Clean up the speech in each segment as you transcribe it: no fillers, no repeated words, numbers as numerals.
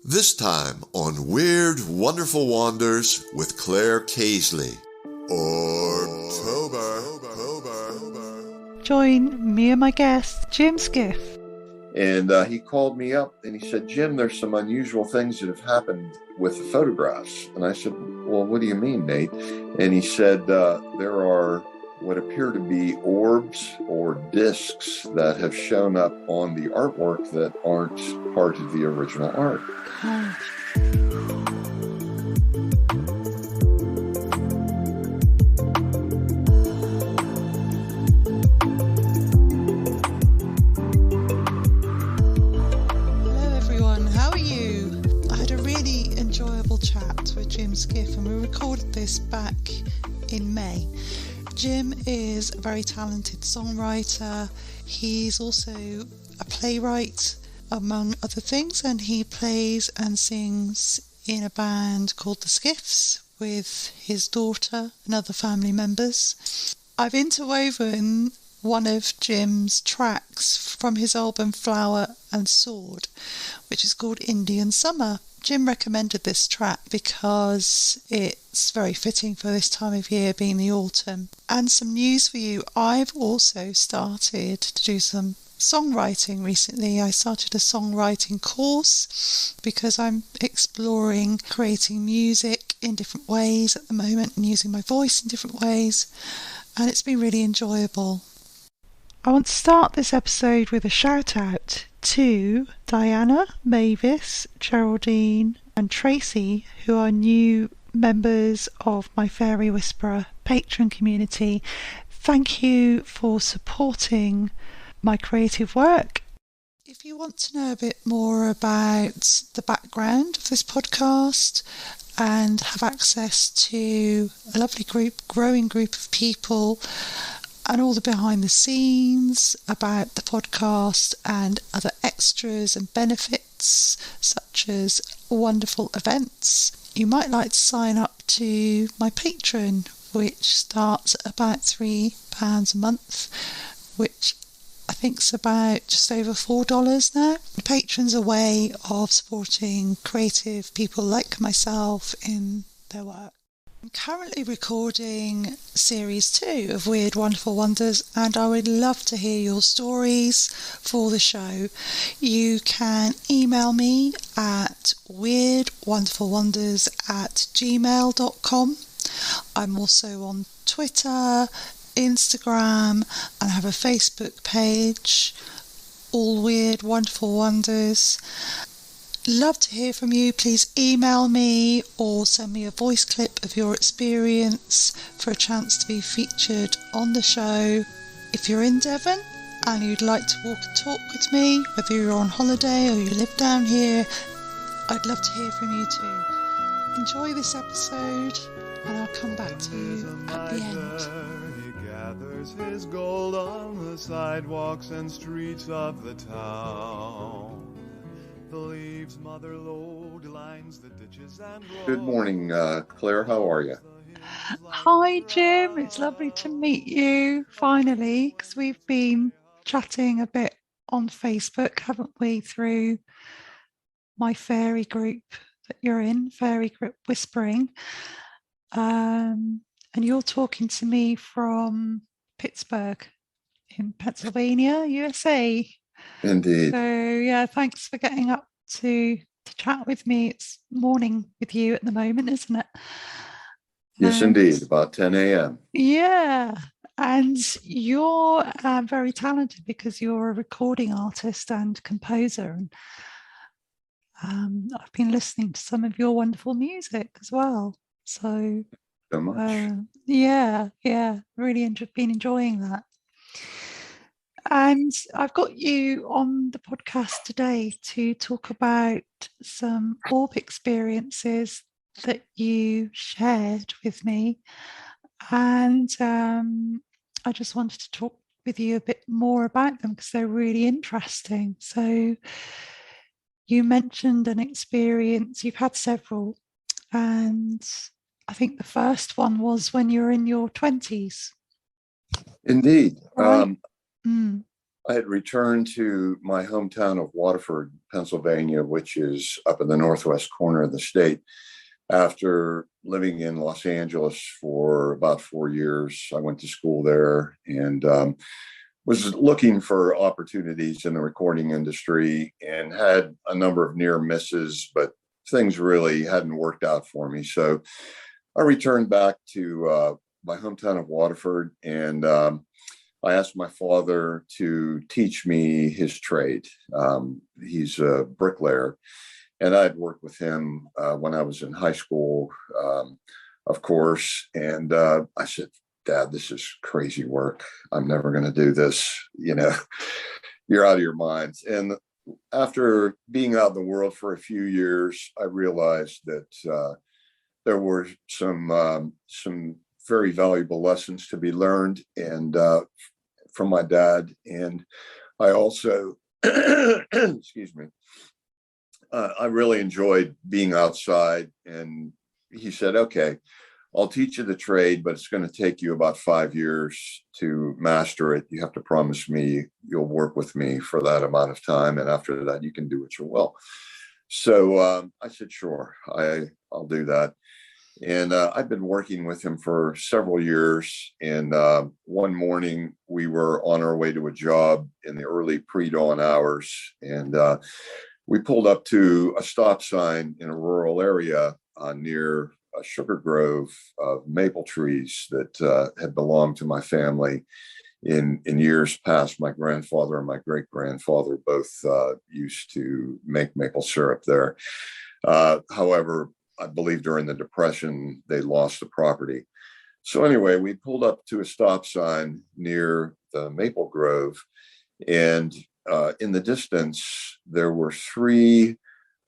This time on Weird Wonderful Wonders with Claire Casely. October. Join me and my guest, Jim Skiff. And he called me up and he said, Jim, there's some unusual things that have happened with the photographs. And I said, well, what do you mean, Nate? And he said, there are what appear to be orbs or discs that have shown up on the artwork that aren't part of the original art. Chat with Jim Skiff, and we recorded this back in May. Jim is a very talented songwriter. He's also a playwright, among other things, and he plays and sings in a band called the Skiffs with his daughter and other family members. I've interwoven one of Jim's tracks from his album Flower and Sword, which is called Indian Summer. Jim recommended this track because it's very fitting for this time of year, being the autumn. And some news for you, I've also started to do some songwriting recently. I started a songwriting course because I'm exploring creating music in different ways at the moment and using my voice in different ways, and it's been really enjoyable. I want to start this episode with a shout out to Diana, Mavis, Geraldine and Tracy, who are new members of my Fairy Whisperer Patreon community. Thank you for supporting my creative work. If you want to know a bit more about the background of this podcast and have access to a lovely growing group of people, and all the behind the scenes about the podcast and other extras and benefits such as wonderful events, you might like to sign up to my Patreon, which starts at about £3 a month, which I think is about just over $4 now. Patreon's a way of supporting creative people like myself in their work. I'm currently recording series 2 of Weird Wonderful Wonders, and I would love to hear your stories for the show. You can email me at weirdwonderfulwonders@gmail.com. I'm also on Twitter, Instagram, and I have a Facebook page, All Weird Wonderful Wonders. Love to hear from you. Please email me or send me a voice clip of your experience for a chance to be featured on the show. If you're in Devon and you'd like to walk and talk with me, whether you're on holiday or you live down here, I'd love to hear from you too. Enjoy this episode and I'll come back to you at the end. He gathers his gold on the sidewalks and streets of the town. The leaves mother load lines the ditches and Good morning, Claire. How are you? Hi, Jim. It's lovely to meet you finally, because we've been chatting a bit on Facebook, haven't we, through my fairy group that you're in, Fairy Group Whispering. And you're talking to me from Pittsburgh in Pennsylvania, USA. Indeed. So yeah, thanks for getting up to chat with me. It's morning with you at the moment, isn't it? Yes, indeed. About 10 a.m. Yeah, and you're very talented because you're a recording artist and composer. And I've been listening to some of your wonderful music as well. So much. Yeah, really been enjoying that. And I've got you on the podcast today to talk about some orb experiences that you shared with me. And I just wanted to talk with you a bit more about them because they're really interesting. So you mentioned an experience, you've had several, and I think the first one was when you were in your 20s. Indeed. Right? I had returned to my hometown of Waterford, Pennsylvania, which is up in the northwest corner of the state. After living in Los Angeles for about 4 years, I went to school there and was looking for opportunities in the recording industry and had a number of near misses, but things really hadn't worked out for me. So I returned back to my hometown of Waterford, and I asked my father to teach me his trade. He's a bricklayer, and I'd worked with him when I was in high school, of course. And I said, Dad, this is crazy work. I'm never going to do this. You know, you're out of your mind. And after being out in the world for a few years, I realized that there were some very valuable lessons to be learned and from my dad. And I also, excuse me, I really enjoyed being outside. And he said, okay, I'll teach you the trade, but it's going to take you about 5 years to master it. You have to promise me you'll work with me for that amount of time. And after that, you can do what you will. So I said, sure, I'll do that. And I've been working with him for several years. And one morning we were on our way to a job in the early pre-dawn hours. And we pulled up to a stop sign in a rural area near a sugar grove of maple trees that had belonged to my family in years past. My grandfather and my great-grandfather both used to make maple syrup there. However, I believe during the Depression, they lost the property. So anyway, we pulled up to a stop sign near the maple grove, and in the distance, there were 3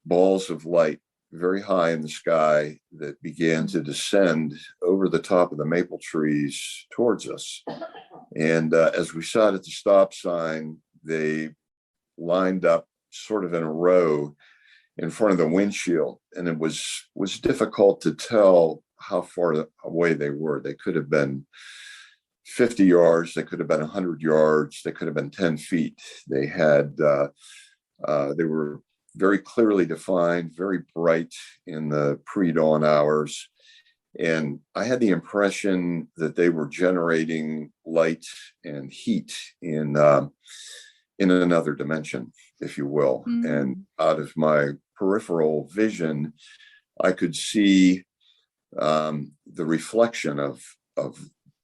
balls of light very high in the sky that began to descend over the top of the maple trees towards us. And as we sat at the stop sign, they lined up sort of in a row in front of the windshield. And it was difficult to tell how far away they were. They could have been 50 yards. They could have been 100 yards. They could have been 10 feet. They had, they were very clearly defined, very bright in the pre-dawn hours. And I had the impression that they were generating light and heat in another dimension, if you will. And out of my peripheral vision, I could see the reflection of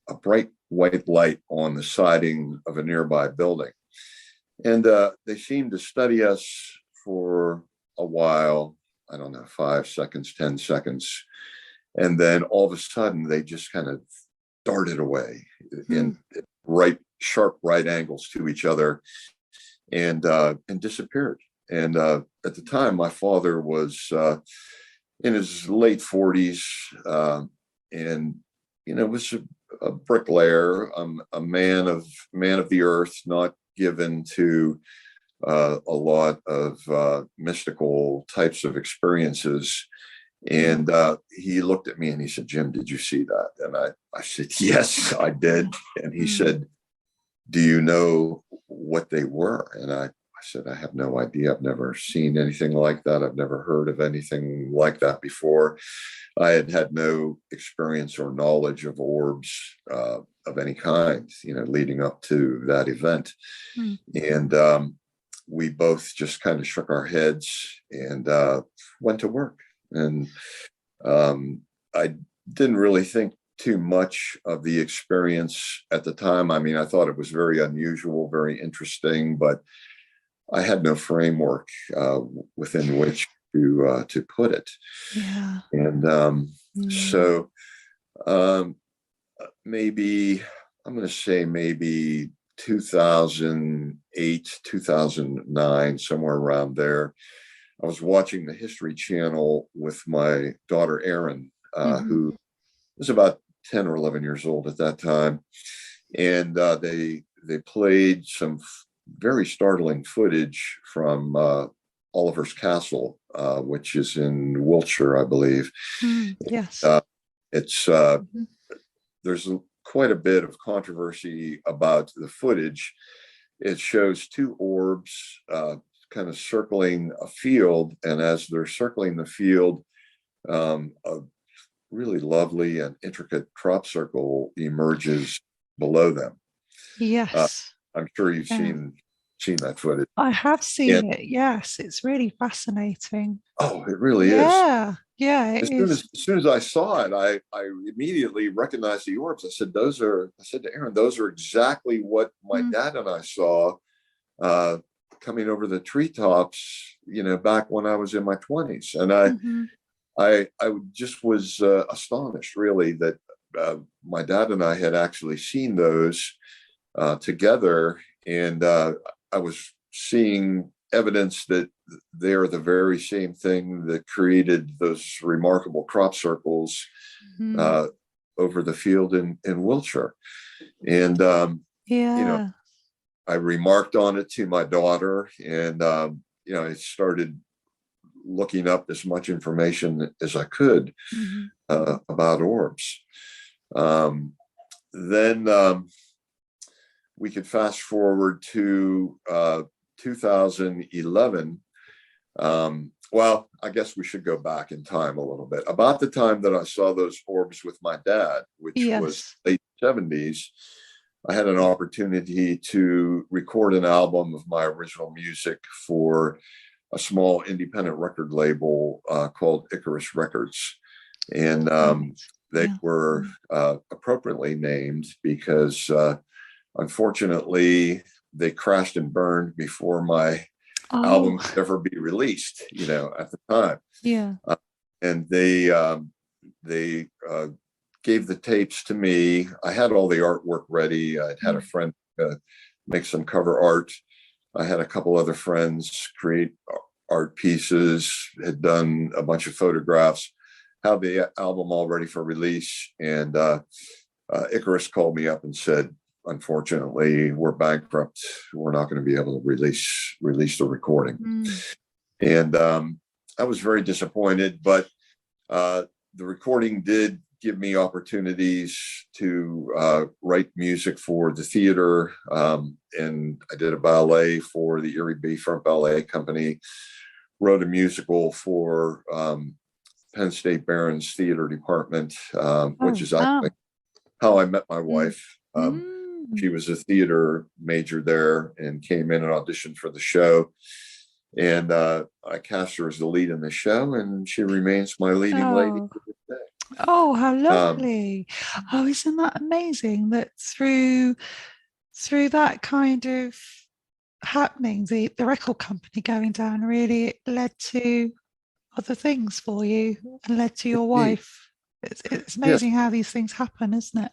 a bright white light on the siding of a nearby building. And they seemed to study us for a while, I don't know, 5 seconds, 10 seconds. And then all of a sudden, they just kind of darted away in sharp right angles to each other and disappeared. And at the time, my father was in his late 40s, and was a bricklayer, a man of the earth, not given to a lot of mystical types of experiences. And he looked at me and he said, Jim, did you see that? And I said, yes, I did. And he said, do you know what they were? And I said, I have no idea. I've never seen anything like that. I've never heard of anything like that before. I had no experience or knowledge of orbs of any kind, leading up to that event. And we both just kind of shook our heads and went to work. And I didn't really think too much of the experience at the time. I mean, I thought it was very unusual, very interesting, but I had no framework within which to put it. Yeah. And so maybe, I'm going to say maybe 2008, 2009, somewhere around there, I was watching the History Channel with my daughter, Erin, who was about 10 or 11 years old at that time. And they played some very startling footage from Oliver's Castle, which is in Wiltshire, I believe. Yes. It's there's quite a bit of controversy about the footage. it shows two orbs kind of circling a field, and as they're circling the field, a really lovely and intricate crop circle emerges below them. Yes. I'm sure you've seen that footage. I have seen it. Yes, it's really fascinating. Oh, it really is. Yeah, it is. As soon as I saw it, I immediately recognized the orbs. I said to Erin, those are exactly what my dad and I saw coming over the treetops, back when I was in my 20s. And I just was astonished, really, that my dad and I had actually seen those together. And I was seeing evidence that they're the very same thing that created those remarkable crop circles over the field in Wiltshire. And, I remarked on it to my daughter, and, I started looking up as much information as I could about orbs. Then we could fast forward to 2011. Well, I guess we should go back in time a little bit. About the time that I saw those orbs with my dad, which was late 70s, I had an opportunity to record an album of my original music for a small independent record label called Icarus Records. And they were appropriately named because unfortunately they crashed and burned before my album could ever be released, at the time. And they gave the tapes to me. I had all the artwork ready. I'd had a friend make some cover art. I had a couple other friends create art pieces, had done a bunch of photographs, had the album all ready for release. And Icarus called me up and said, unfortunately, we're bankrupt. We're not going to be able to release the recording. And I was very disappointed, but the recording did give me opportunities to write music for the theater. And I did a ballet for the Erie Bayfront Ballet Company, wrote a musical for Penn State Barron's Theater Department, which is actually how I met my wife. She was a theater major there and came in and auditioned for the show. And I cast her as the lead in the show, and she remains my leading lady to this day. Oh, how lovely. Isn't that amazing that through that kind of happening, the record company going down, really it led to other things for you and led to your wife. It's amazing how these things happen, isn't it?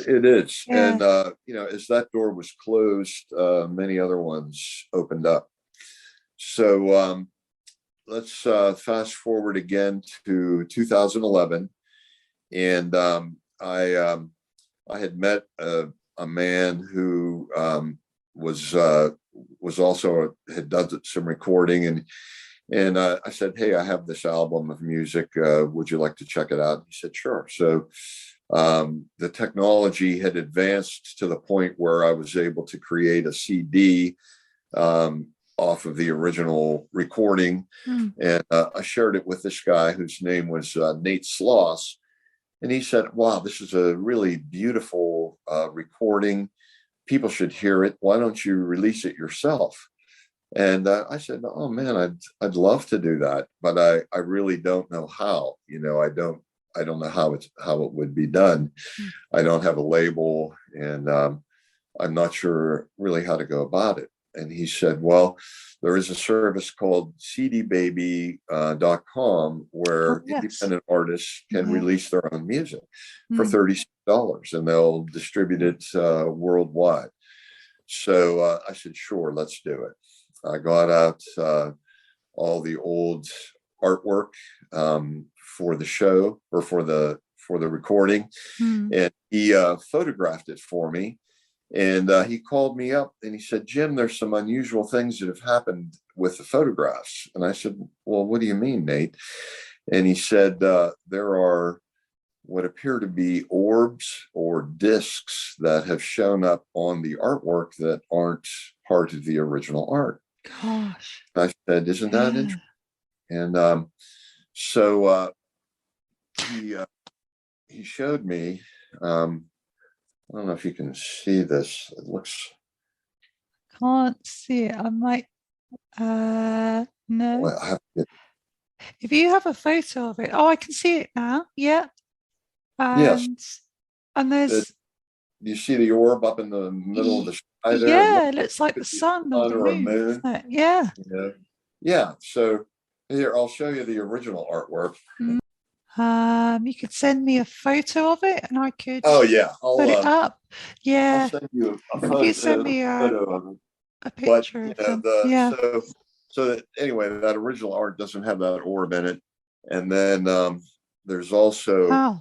It is. And, as that door was closed, many other ones opened up. So let's fast forward again to 2011. And I had met a man who was also had done some recording, and I said, hey, I have this album of music. Would you like to check it out? He said, sure. So the technology had advanced to the point where I was able to create a CD off of the original recording. And I shared it with this guy whose name was Nate Sloss. And he said, wow, this is a really beautiful recording. People should hear it. Why don't you release it yourself? And I said, oh man, I'd love to do that, but I really don't know how. I don't know how it would be done. I don't have a label, and I'm not sure really how to go about it. And he said, well, there is a service called cdbaby.com where independent artists can release their own music for $36, and they'll distribute it worldwide. So I said, sure, let's do it. I got out all the old artwork for the show, or for the recording, and he photographed it for me. And he called me up and he said, Jim, there's some unusual things that have happened with the photographs. And I said, well, what do you mean, Nate? And he said, there are what appear to be orbs or discs that have shown up on the artwork that aren't part of the original art. Gosh. I said, isn't that interesting? And so he showed me, I don't know if you can see this. It looks. Can't see it. I might. No. Well, I have to If you have a photo of it, oh, I can see it now. Yeah. yes. And there's. You see the orb up in the middle of the sky there? Yeah, it looks like the sun or the moon. Isn't it? Yeah. Yeah. So here, I'll show you the original artwork. You could send me a photo of it, and I could. Oh yeah, put it up. Yeah. I'll send you a photo. You send me photo of it. A picture of them. Yeah. So that, anyway, that original art doesn't have that orb in it, and then there's also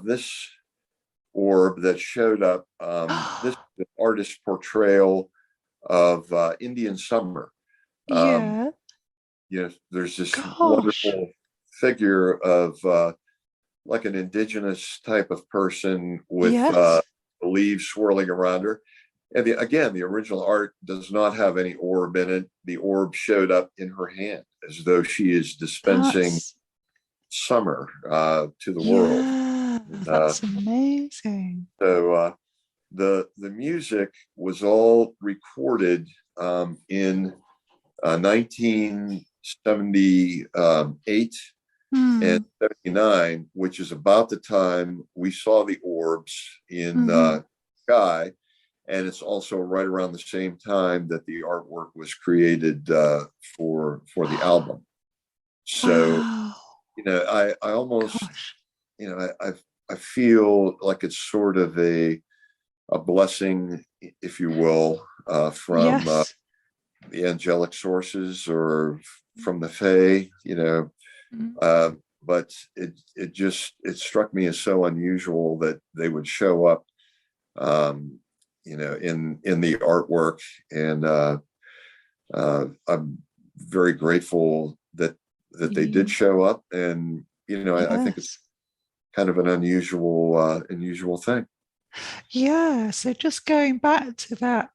this orb that showed up. This is the artist's portrayal of Indian summer. Yeah. There's this wonderful figure of like an indigenous type of person with leaves swirling around her. And the original art does not have any orb in it. The orb showed up in her hand as though she is dispensing summer to the world. That's amazing. So the music was all recorded in 1978 and 79, which is about the time we saw the orbs in sky. And it's also right around the same time that the artwork was created for the album. So, I almost, I feel like it's sort of a blessing, if you will, from the angelic sources or from the Fae, but it struck me as so unusual that they would show up, in the artwork, and I'm very grateful that they did show up, and I think it's kind of an unusual thing. Yeah. So just going back to that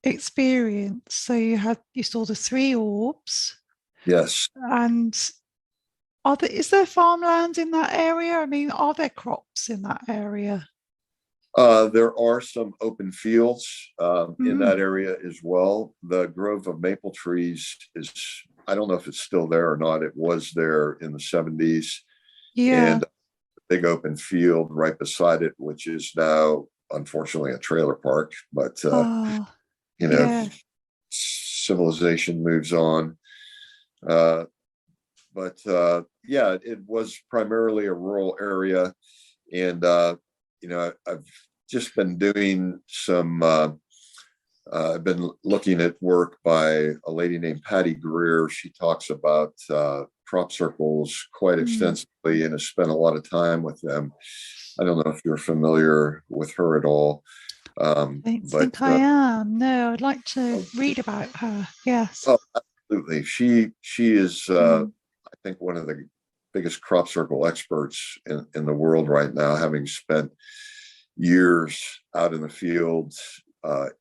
experience, so you saw the 3 orbs. Yes. And is there farmland in that area? I mean, are there crops in that area? There are some open fields in that area as well. The grove of maple trees is, I don't know if it's still there or not. It was there in the 70s. Yeah. And a big open field right beside it, which is now, unfortunately, a trailer park. But, civilization moves on. But it was primarily a rural area. And, I've just been doing some, I've been looking at work by a lady named Patty Greer. She talks about crop circles quite extensively and has spent a lot of time with them. I don't know if you're familiar with her at all. I think I am. No, I'd like to read about her. Yes. Oh, absolutely. She is, I think, one of the biggest crop circle experts in the world right now, having spent years out in the fields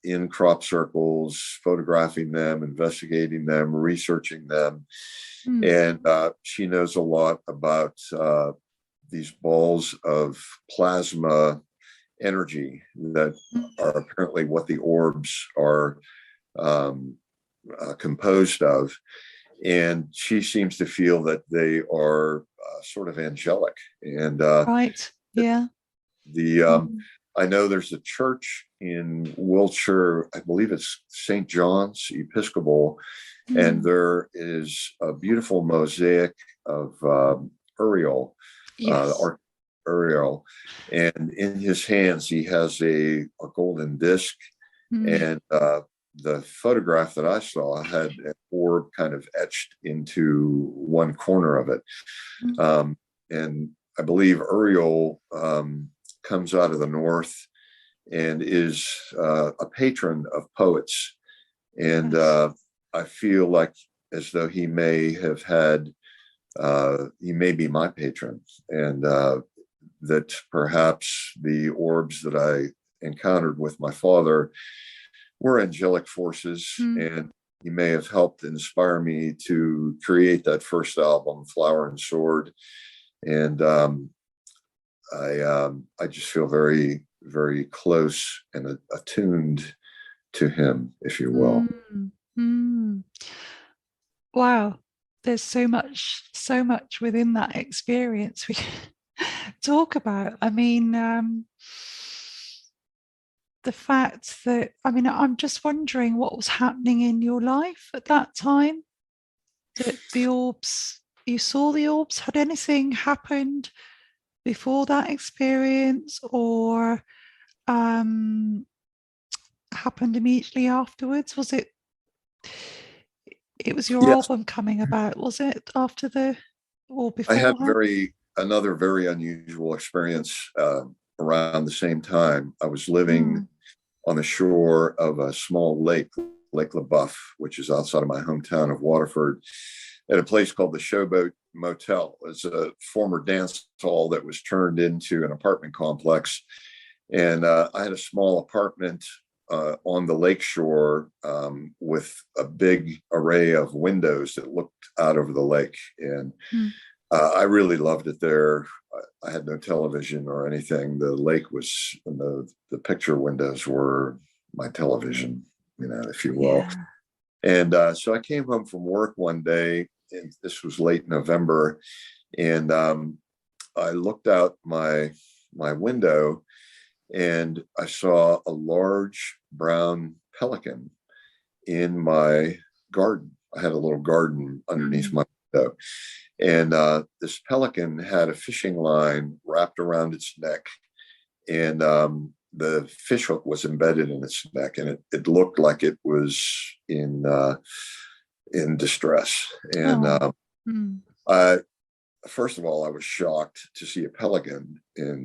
in crop circles, photographing them, investigating them, researching them. And she knows a lot about these balls of plasma energy that are apparently what the orbs are composed of. And she seems to feel that they are sort of angelic. And right, yeah. I know there's a church in Wiltshire, I believe it's St. John's Episcopal, and there is a beautiful mosaic of Uriel, Uriel, and in his hands he has a golden disc, and the photograph that I saw had an orb kind of etched into one corner of it. And I believe Uriel comes out of the north and is a patron of poets. And I feel like as though he may have had he may be my patron, and that perhaps the orbs that I encountered with my father were angelic forces, and he may have helped inspire me to create that first album, Flower and Sword. And I just feel very, very close and attuned to him, if you will. Wow, there's so much within that experience we can talk about. I mean, the fact that, I mean, I'm just wondering what was happening in your life at that time. That the orbs, you saw the orbs. Had anything happened before that experience, or happened immediately afterwards? Was it? It was your album coming about, was it, after the, or before? I had another very unusual experience around the same time. I was living on the shore of a small lake, Lake LaBeouf, which is outside of my hometown of Waterford, at a place called the Showboat Motel. It's a former dance hall that was turned into an apartment complex. And I had a small apartment on the lakeshore with a big array of windows that looked out over the lake. And I really loved it there. I had no television or anything. The lake was, and the picture windows were my television, if you will. Yeah. And so I came home from work one day, and this was late November, and I looked out my window, and I saw a large brown pelican in my garden. I had a little garden underneath my window. And this pelican had a fishing line wrapped around its neck, and the fish hook was embedded in its neck, and it looked like it was in distress. And first of all, I was shocked to see a pelican in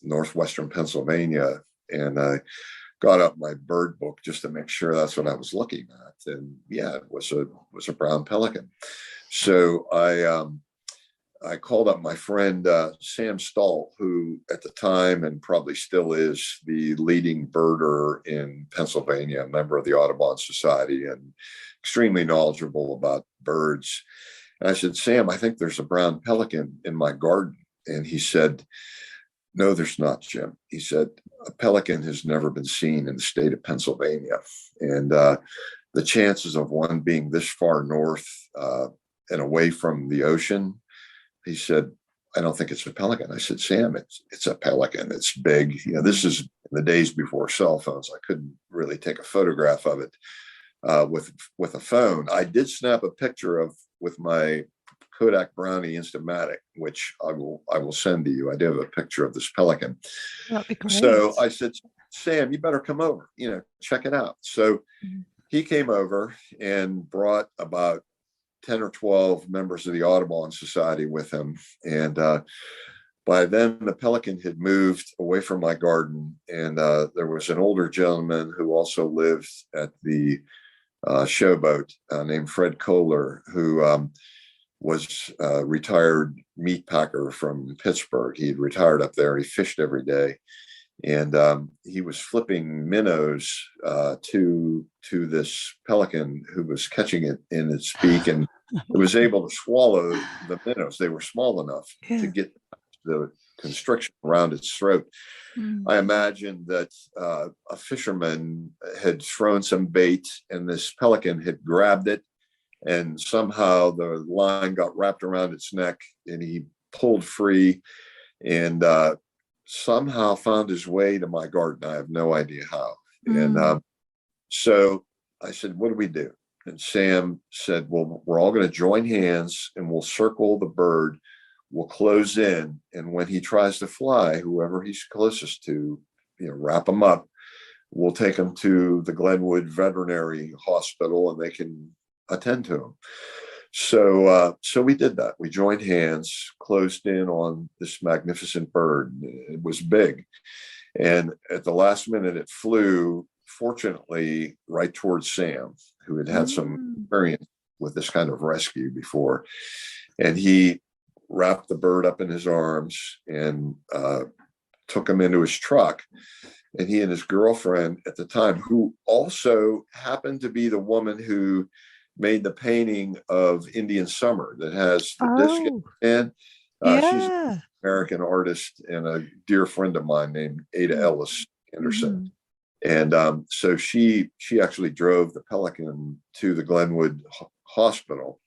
northwestern Pennsylvania, and I got up my bird book just to make sure that's what I was looking at. And yeah, it was a brown pelican. So I called up my friend Sam Stahl, who at the time and probably still is the leading birder in Pennsylvania, a member of the Audubon Society and extremely knowledgeable about birds. And I said, Sam, I think there's a brown pelican in my garden. And he said, no, there's not, Jim. He said, a pelican has never been seen in the state of Pennsylvania. And the chances of one being this far north and away from the ocean, he said, I don't think it's a pelican. I said, Sam, it's a pelican. It's big. This is in the days before cell phones. I couldn't really take a photograph of it with a phone. I did snap a picture with my Kodak Brownie Instamatic, which I will send to you. I do have a picture of this pelican. That'd be great. So I said, Sam, you better come over, check it out. So he came over and brought about 10 or 12 members of the Audubon Society with him. And by then the pelican had moved away from my garden. And there was an older gentleman who also lived at the Showboat named Fred Kohler, who was a retired meat packer from Pittsburgh. He had retired up there. He fished every day. And he was flipping minnows to this pelican who was catching it in its beak, and it was able to swallow the minnows. They were small enough to get the constriction around its throat. I imagine that a fisherman had thrown some bait, and this pelican had grabbed it, and somehow the line got wrapped around its neck, and he pulled free and somehow found his way to my garden. I have no idea how. And so I said, what do we do? And Sam said, well, we're all going to join hands and we'll circle the bird. We'll close in. And when he tries to fly, whoever he's closest to, wrap him up. We'll take him to the Glenwood Veterinary Hospital and they can attend to him. So we did that. We joined hands, closed in on this magnificent bird. It was big. And at the last minute, it flew, fortunately, right towards Sam, who had had some experience with this kind of rescue before. And he wrapped the bird up in his arms and took him into his truck. And he and his girlfriend at the time, who also happened to be the woman who made the painting of Indian Summer that has the disc in. She's an American artist and a dear friend of mine named Ada Ellis Anderson. And so she actually drove the Pelican to the Glenwood Hospital.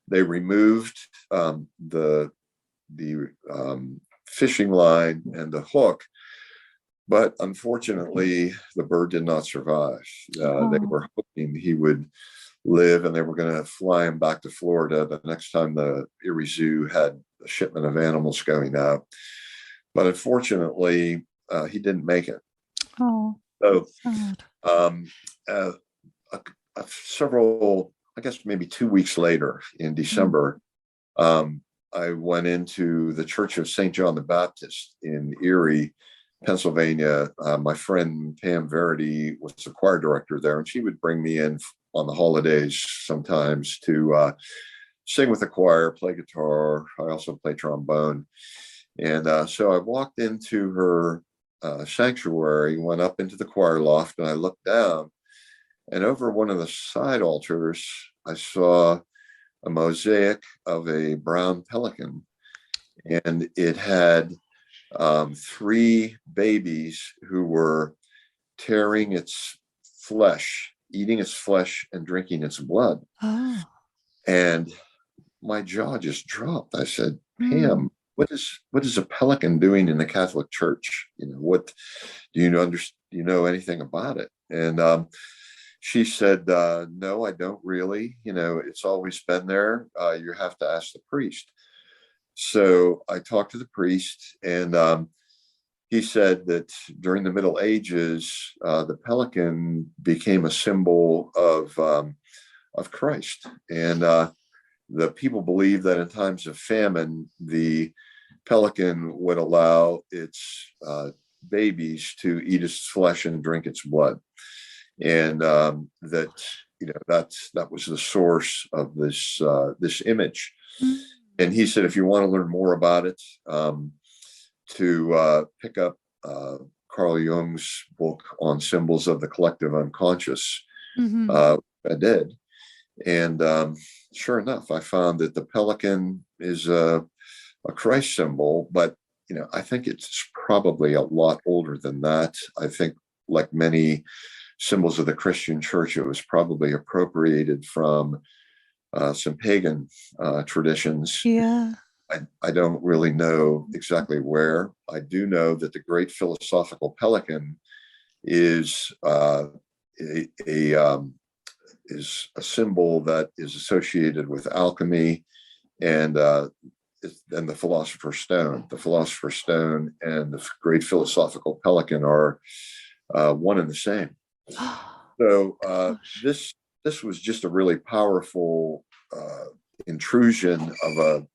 They removed the fishing line and the hook, but unfortunately, the bird did not survive. They were hoping he would live, and they were going to fly him back to Florida the next time the Erie Zoo had a shipment of animals going out. But unfortunately, he didn't make it. So, several, I guess maybe 2 weeks later in December, I went into the Church of St. John the Baptist in Erie, Pennsylvania. My friend Pam Verity was the choir director there, and she would bring me in on the holidays sometimes to sing with the choir, play guitar. I also play trombone. And so I walked into her sanctuary, went up into the choir loft, and I looked down, and over one of the side altars, I saw a mosaic of a brown pelican, and it had 3 babies who were tearing its flesh, eating its flesh, and drinking its blood. And my jaw just dropped. I said, Pam, what is a pelican doing in the Catholic Church? What do you know anything about it? And she said, no, I don't really. It's always been there. You have to ask the priest. So I talked to the priest, and he said that during the Middle Ages, the pelican became a symbol of Christ. And the people believed that in times of famine, the pelican would allow its babies to eat its flesh and drink its blood. And that was the source of this image. And he said, if you want to learn more about it, to pick up Carl Jung's book on symbols of the collective unconscious. I did. And sure enough, I found that the pelican is a Christ symbol, but I think it's probably a lot older than that. I think, like many symbols of the Christian church, it was probably appropriated from some pagan traditions. I don't really know exactly where. I do know that the great philosophical pelican is a symbol that is associated with alchemy and the Philosopher's Stone. The Philosopher's Stone and the great philosophical pelican are one and the same. So this was just a really powerful intrusion of a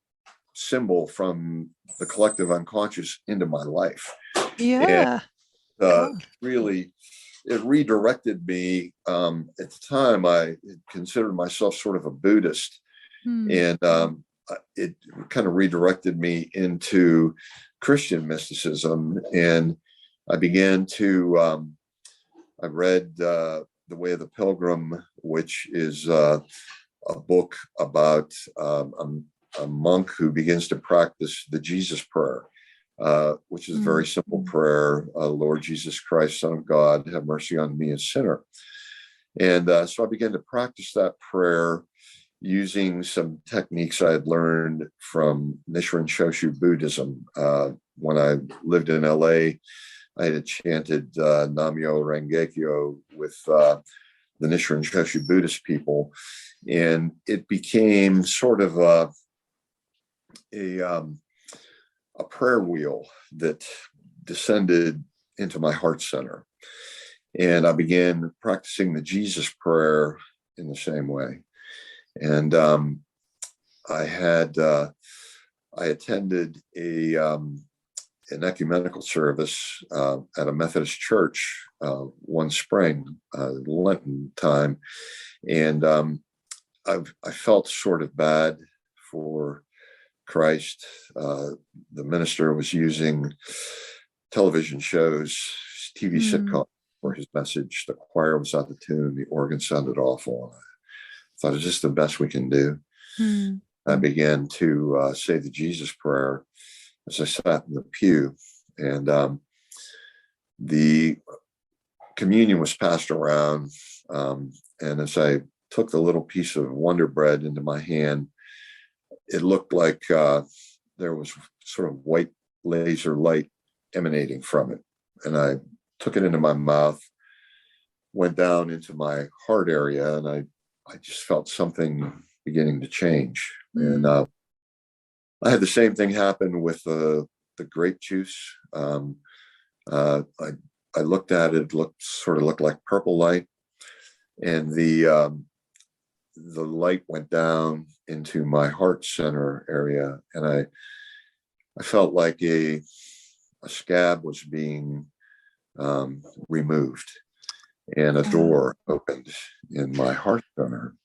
symbol from the collective unconscious into my life. And, really, it redirected me. At the time, I considered myself sort of a Buddhist, and it kind of redirected me into Christian mysticism. And I began to, I read The Way of the Pilgrim, which is a book about a monk who begins to practice the Jesus prayer, which is a very simple prayer. Lord Jesus Christ, Son of God, have mercy on me, a sinner. And so I began to practice that prayer using some techniques I had learned from Nichiren Shoshu Buddhism. When I lived in LA, I had chanted Nam-myoho Renge-kyo with the Nichiren Shoshu Buddhist people. And it became sort of a prayer wheel that descended into my heart center. And I began practicing the Jesus prayer in the same way. And I attended an ecumenical service at a Methodist church one spring, Lenten time. And I felt sort of bad for Christ. The minister was using television shows, TV sitcom for his message. The choir was out of tune. The organ sounded awful. I thought, is this the best we can do? I began to say the Jesus prayer as I sat in the pew, and the communion was passed around. And as I took the little piece of Wonder Bread into my hand, it looked like there was sort of white laser light emanating from it. And I took it into my mouth, went down into my heart area, and I just felt something beginning to change. And I had the same thing happen with the grape juice. I looked at it, looked like purple light, and the light went down into my heart center area, and I felt like a scab was being removed, and a door opened in my heart center,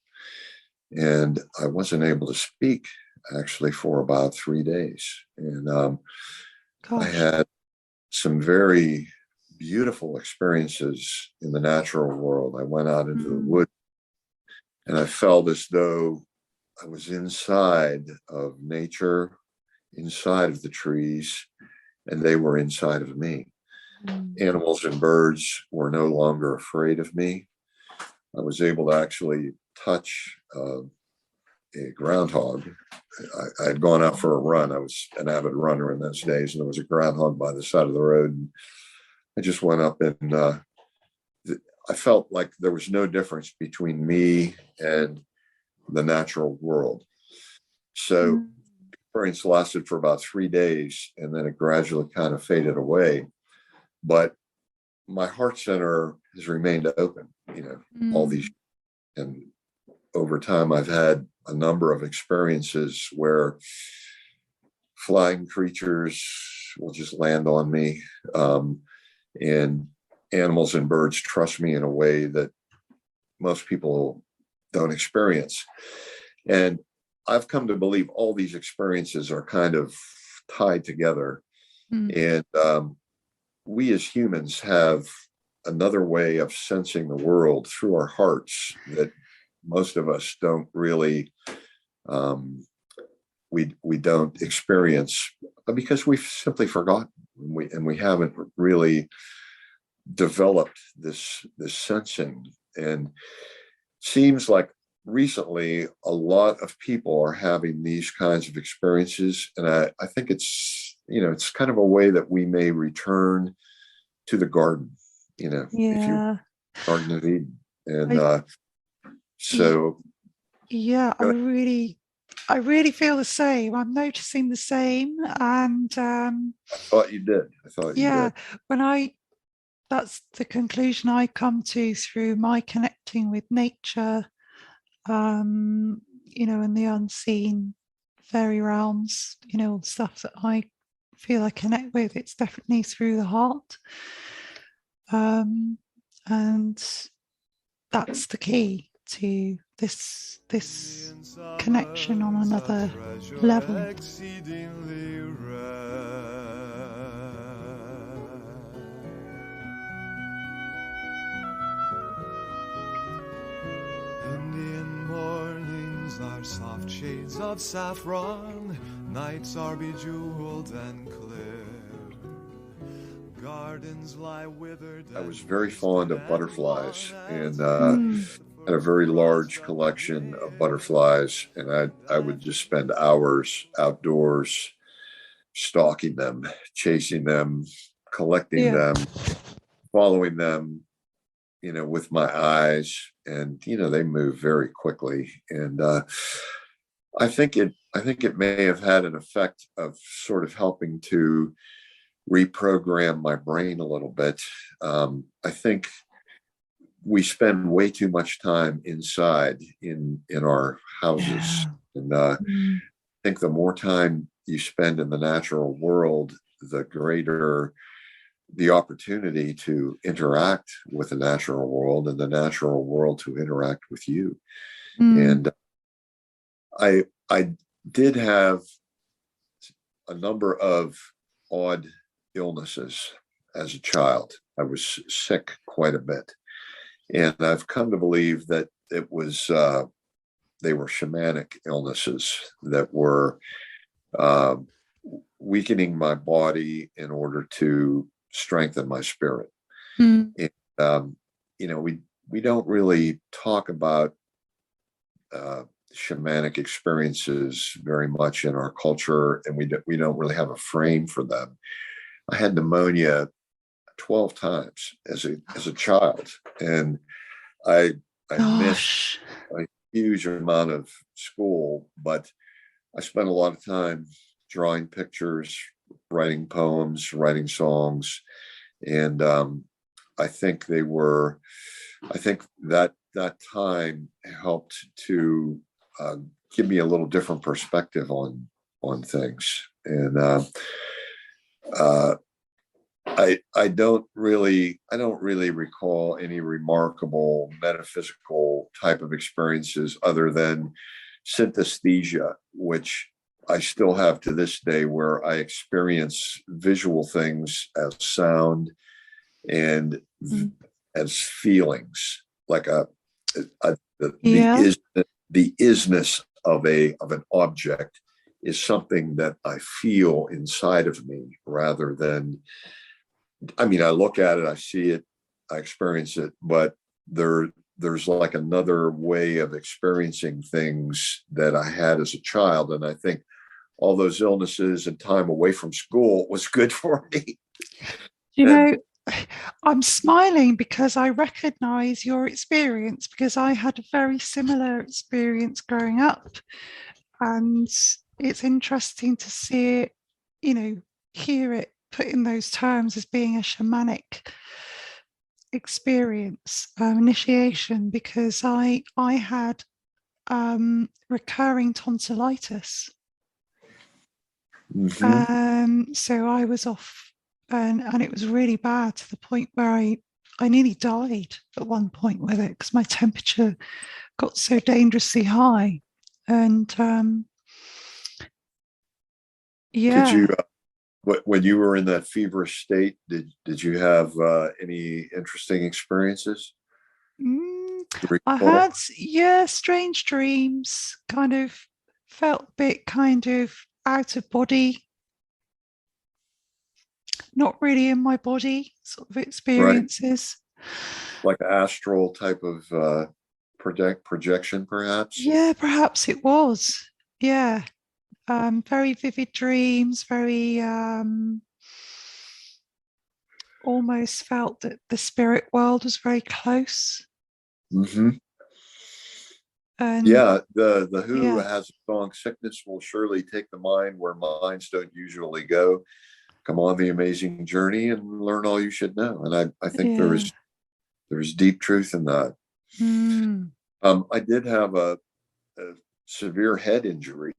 and I wasn't able to speak actually for about 3 days. And I had some very beautiful experiences in the natural world. I went out into the woods, and I felt as though I was inside of nature, inside of the trees, and they were inside of me. Animals and birds were no longer afraid of me. I was able to actually touch a groundhog. I had gone out for a run. I was an avid runner in those days, and there was a groundhog by the side of the road. And I just went up, and I felt like there was no difference between me and the natural world. So the experience lasted for about 3 days, and then it gradually kind of faded away. But my heart center has remained open, all these. And over time, I've had a number of experiences where flying creatures will just land on me, and animals and birds trust me in a way that most people don't experience. And I've come to believe all these experiences are kind of tied together. And we as humans have another way of sensing the world through our hearts that most of us don't really, we don't experience because we've simply forgotten, and we haven't really developed this sensing. And seems like recently a lot of people are having these kinds of experiences, and I think it's kind of a way that we may return to the garden, if you Garden of Eden. And I really feel the same. I'm noticing the same. And I thought you did. You did. That's the conclusion I come to through my connecting with nature, and the unseen fairy realms, stuff that I feel I connect with. It's definitely through the heart. And that's the key to this connection on another level. Indian mornings are soft shades of saffron, nights are bejeweled and clear. Gardens lie withered. I was very fond of butterflies, and had a very large collection of butterflies, and I would just spend hours outdoors stalking them, chasing them, collecting them, following them, with my eyes, and they move very quickly. And I think it may have had an effect of sort of helping to reprogram my brain a little bit. I think we spend way too much time inside in our houses. And I think the more time you spend in the natural world, the greater the opportunity to interact with the natural world, and the natural world to interact with you. And I did have a number of odd illnesses as a child. I was sick quite a bit, and I've come to believe that it was they were shamanic illnesses that were uh, weakening my body in order to strengthen my spirit. Mm. And, we don't really talk about shamanic experiences very much in our culture, and we don't really have a frame for them. I had pneumonia 12 times as a child, and I missed Gosh. a huge amount of school, but I spent a lot of time drawing pictures, writing poems, writing songs, and I think that time helped to give me a little different perspective on things. And I don't really recall any remarkable metaphysical type of experiences other than synesthesia, which I still have to this day, where I experience visual things as sound and as feelings, like the isness of an object is something that I feel inside of me, rather than, I mean, I look at it, I see it, I experience it, but there's like another way of experiencing things that I had as a child. And I think all those illnesses and time away from school was good for me. I'm smiling because I recognize your experience, because I had a very similar experience growing up. And it's interesting to see it, hear it put in those terms as being a shamanic experience, initiation, because I had recurring tonsillitis. Mm-hmm. So I was off, and it was really bad, to the point where I nearly died at one point with it, because my temperature got so dangerously high. And Did you, when you were in that feverish state, did you have any interesting experiences? I had, strange dreams, kind of felt a bit kind of out of body, not really in my body sort of experiences. Right. Like astral type of projection, perhaps? Yeah, perhaps it was. Yeah. Very vivid dreams, very almost felt that the spirit world was very close. Mm-hmm. And the Who has a song, "Sickness will surely take the mind where minds don't usually go. Come on the amazing journey and learn all you should know." And I think there's deep truth in that. I did have a severe head injury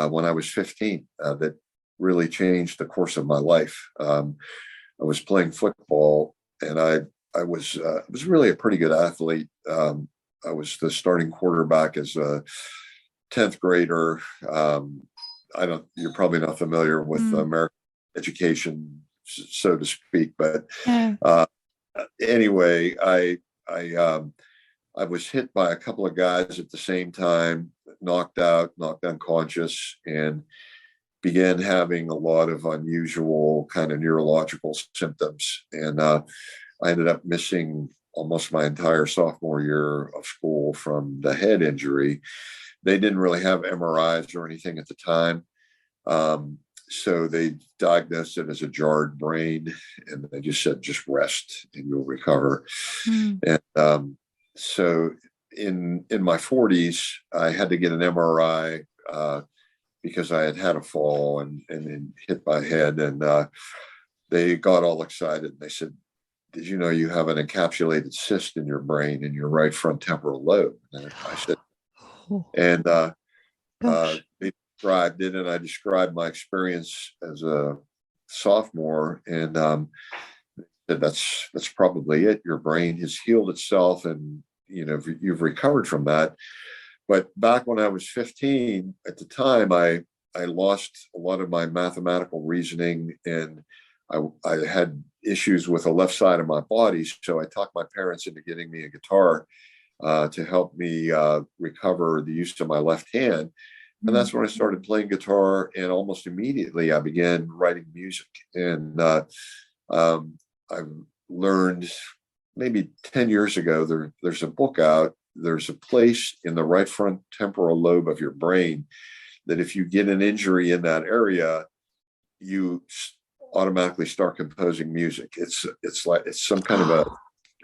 when I was 15 that really changed the course of my life. I was playing football, and I was really a pretty good athlete. I was the starting quarterback as a 10th grader. You're probably not familiar with American education, so to speak, but anyway, I was hit by a couple of guys at the same time, knocked unconscious, and began having a lot of unusual kind of neurological symptoms. And I ended up missing almost my entire sophomore year of school from the head injury. They didn't really have MRIs or anything at the time. So they diagnosed it as a jarred brain, and they just said, just rest and you'll recover. And so in my 40s, I had to get an MRI because I had a fall and hit my head. And they got all excited. And they said, "Did you know you have an encapsulated cyst in your brain in your right front temporal lobe?" And I said, and they described it, and I described my experience as a sophomore, and that's probably it. Your brain has healed itself, and you've recovered from that. But back when I was 15, at the time, I lost a lot of my mathematical reasoning, and I had issues with the left side of my body. So I talked my parents into getting me a guitar to help me recover the use of my left hand. And that's when I started playing guitar. And almost immediately I began writing music. And I've learned maybe 10 years ago, there's a book out. There's a place in the right front temporal lobe of your brain that if you get an injury in that area, you automatically start composing music. It's like it's some kind of a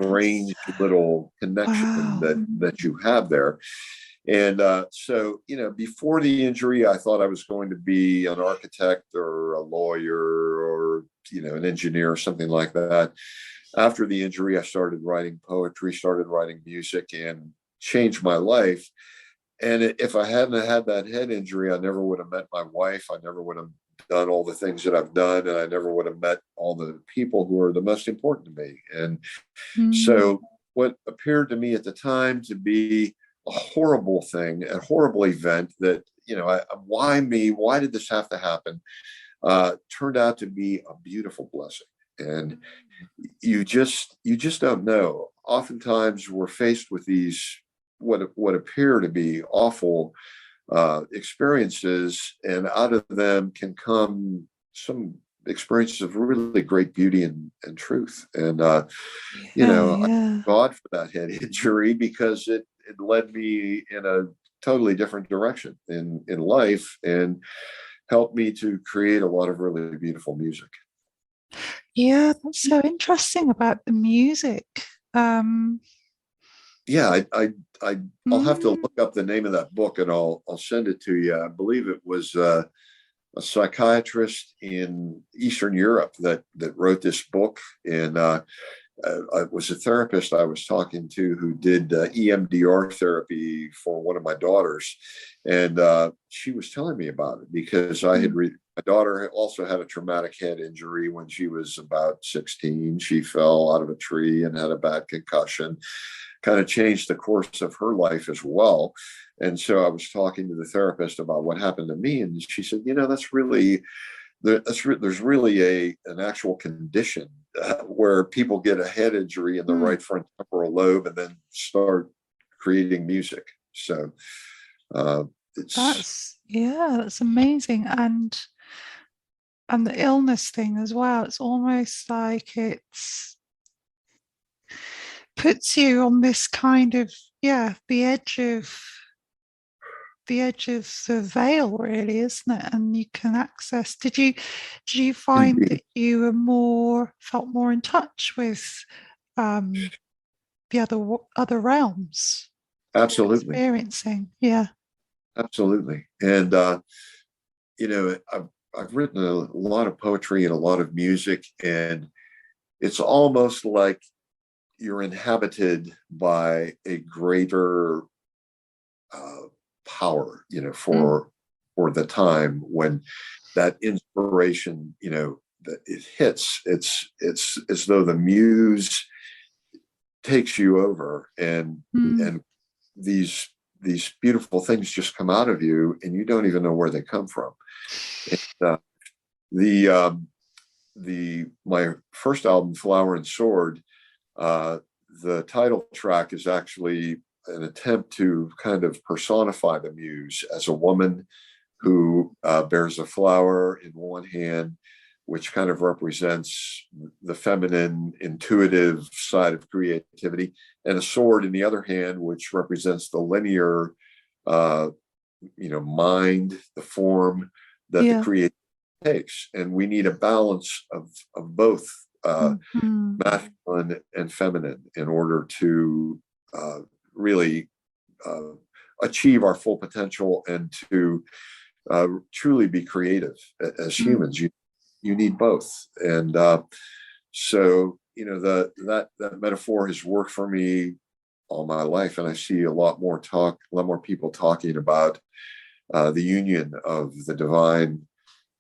strange little connection that you have there. And so, before the injury, I thought I was going to be an architect or a lawyer or, an engineer or something like that. After the injury, I started writing poetry, started writing music, and changed my life. And if I hadn't had that head injury, I never would have met my wife. I never would have done all the things that I've done, and I never would have met all the people who are the most important to me. And so what appeared to me at the time to be a horrible thing, a horrible event that, why me? Why did this have to happen? Turned out to be a beautiful blessing. And you just don't know. Oftentimes we're faced with these what appear to be awful experiences, and out of them can come some experiences of really great beauty and truth. And I thank God for that head injury, because it led me in a totally different direction in life and helped me to create a lot of really beautiful music. Yeah, that's so interesting about the music. Yeah, I'll have to look up the name of that book and I'll send it to you. I believe it was a psychiatrist in Eastern Europe that wrote this book, and it was a therapist I was talking to who did EMDR therapy for one of my daughters, and she was telling me about it because I had my daughter also had a traumatic head injury when she was about 16. She fell out of a tree and had a bad concussion. Kind of changed the course of her life as well. And so I was talking to the therapist about what happened to me, and she said, there's really an actual condition where people get a head injury in the right front temporal lobe and then start creating music. So that's amazing. And the illness thing as well. It's almost like it's puts you on this kind of the edge of the veil, really, isn't it? And you can access. Did you find that you were felt more in touch with the other realms? Absolutely. Experiencing, absolutely. And I've written a lot of poetry and a lot of music, and it's almost like you're inhabited by a greater power, for the time when that inspiration, that it hits. It's as though the muse takes you over, and these beautiful things just come out of you, and you don't even know where they come from. And, my first album, Flower and Sword, the title track is actually an attempt to kind of personify the muse as a woman who bears a flower in one hand, which kind of represents the feminine, intuitive side of creativity, and a sword in the other hand, which represents the linear, mind, the form that the creative takes. And we need a balance of both masculine and feminine in order to really achieve our full potential and to truly be creative as humans. You need both. And so that metaphor has worked for me all my life, and I see a lot more people talking about the union of the divine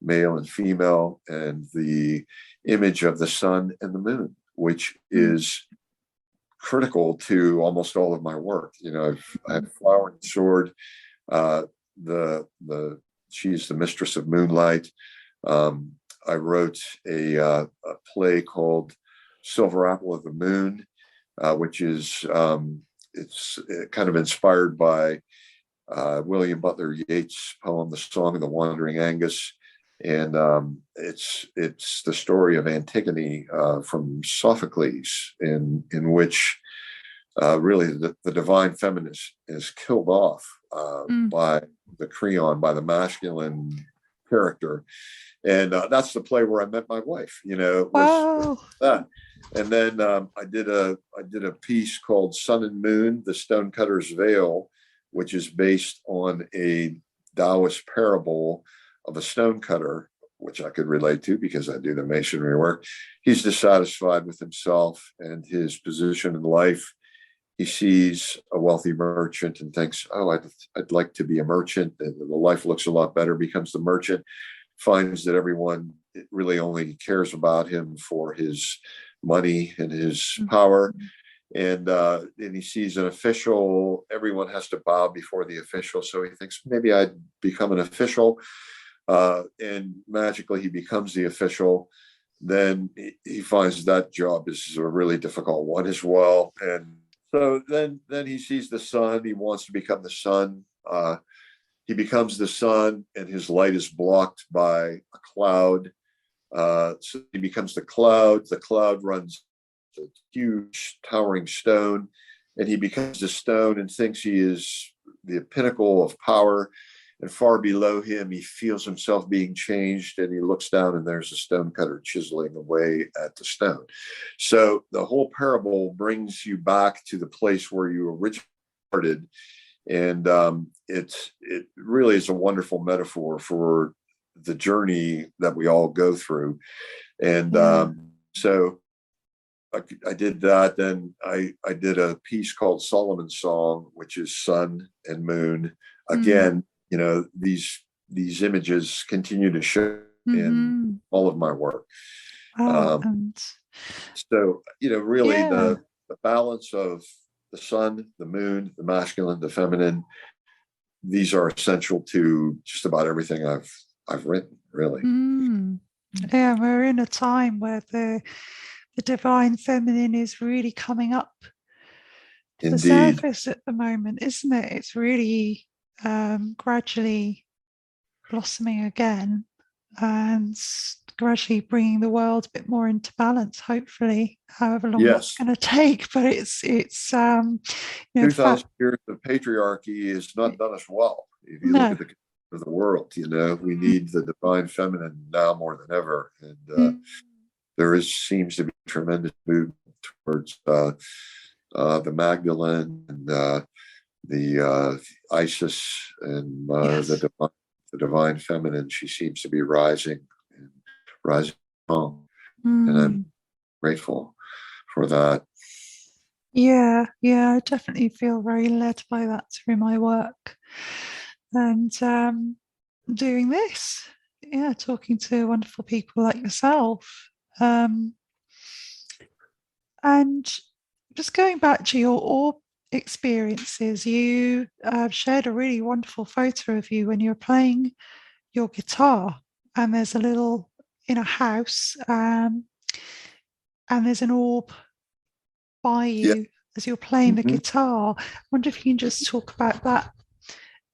male and female, and the image of the sun and the moon, which is critical to almost all of my work. I have Flower and Sword. She's the Mistress of Moonlight. I wrote a play called Silver Apple of the Moon, which is it's kind of inspired by William Butler Yeats' poem, The Song of the Wandering Angus. And it's the story of Antigone from Sophocles, in which really the divine feminine is killed off by the Creon, by the masculine character. And that's the play where I met my wife, Wow. that. And then I did a piece called Sun and Moon, the Stonecutter's Veil, which is based on a Taoist parable of a stonecutter, which I could relate to because I do the masonry work. He's dissatisfied with himself and his position in life. He sees a wealthy merchant and thinks, oh, I'd like to be a merchant. And the life looks a lot better, becomes the merchant, finds that everyone really only cares about him for his money and his power. And he sees an official. Everyone has to bow before the official. So he thinks, maybe I'd become an official. And magically he becomes the official. Then he finds that job is a really difficult one as well. And so then he sees the sun. He wants to become the sun. He becomes the sun, and his light is blocked by a cloud. So he becomes the cloud. The cloud runs a huge towering stone, and he becomes the stone and thinks he is the pinnacle of power. And far below him, he feels himself being changed, and he looks down, and there's a stonecutter chiseling away at the stone. So the whole parable brings you back to the place where you originally started, and it really is a wonderful metaphor for the journey that we all go through. And so I did that. Then I did a piece called Solomon's Song, which is sun and moon. Again, these images continue to show in all of my work. So, really the balance of the sun, the moon, the masculine, the feminine, these are essential to just about everything I've written, really. Yeah, we're in a time where the divine feminine is really coming up to the surface at the moment, isn't it? It's really gradually blossoming again and gradually bringing the world a bit more into balance, hopefully, however long that's going to take. But it's 2,000 years of patriarchy has not done us well. If you look at the of the world, we need the divine feminine now more than ever. And there seems to be tremendous movement towards the Magdalene and the Isis and the divine feminine. She seems to be rising strong, and I'm grateful for that. Yeah, I definitely feel very led by that through my work and doing this. Yeah, talking to wonderful people like yourself. And just going back to your orb experiences, you shared a really wonderful photo of you when you were playing your guitar, and there's a little in a house, and there's an orb by you as you're playing the guitar. I wonder if you can just talk about that,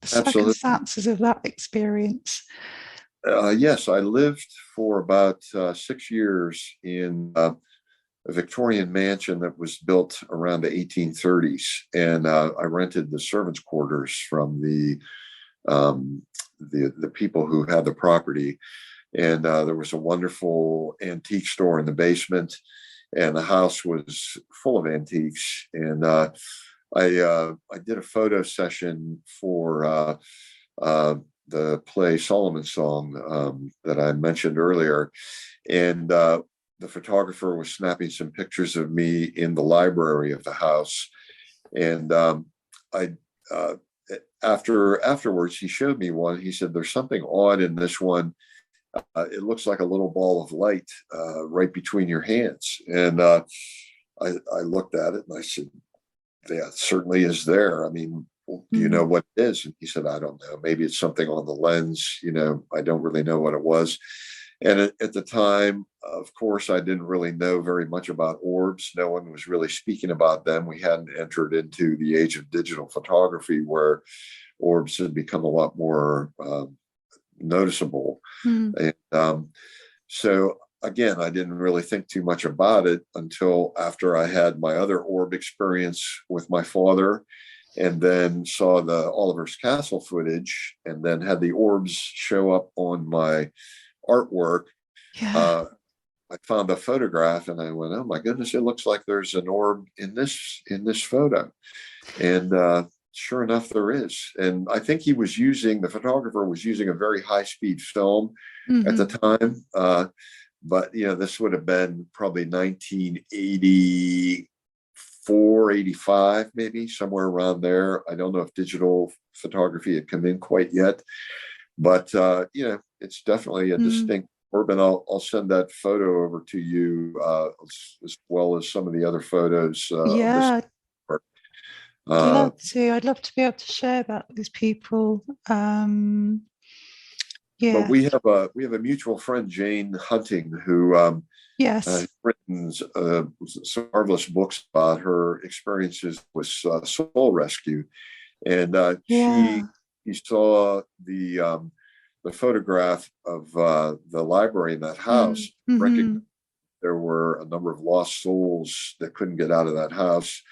the circumstances of that experience. Yes, I lived for about 6 years in a Victorian mansion that was built around the 1830s, and I rented the servants' quarters from the people who had the property. And there was a wonderful antique store in the basement, and the house was full of antiques. And I did a photo session for the play Solomon's Song that I mentioned earlier. And the photographer was snapping some pictures of me in the library of the house. And afterwards, he showed me one. He said, "There's something odd in this one. It looks like a little ball of light right between your hands." And I looked at it and I said, yeah, it certainly is there. I mean, do you know what it is? And he said, I don't know. Maybe it's something on the lens. I don't really know what it was. And at the time, of course, I didn't really know very much about orbs. No one was really speaking about them. We hadn't entered into the age of digital photography where orbs had become a lot more noticeable. And so again, I didn't really think too much about it until after I had my other orb experience with my father, and then saw the Oliver's Castle footage, and then had the orbs show up on my artwork. Yeah. I found a photograph and I went, oh my goodness, it looks like there's an orb in this photo. And sure enough, there is. And I think the photographer was using a very high-speed film at the time. But this would have been probably 1984, 85, maybe somewhere around there. I don't know if digital photography had come in quite yet, but it's definitely a distinct orb. And I'll send that photo over to you, as well as some of the other photos. Yeah. I'd I'd love to be able to share that with people. But we have a mutual friend, Jane Hunting, who has written some marvelous books about her experiences with soul rescue, and she saw the photograph of the library in that house. Recognized there were a number of lost souls that couldn't get out of that house,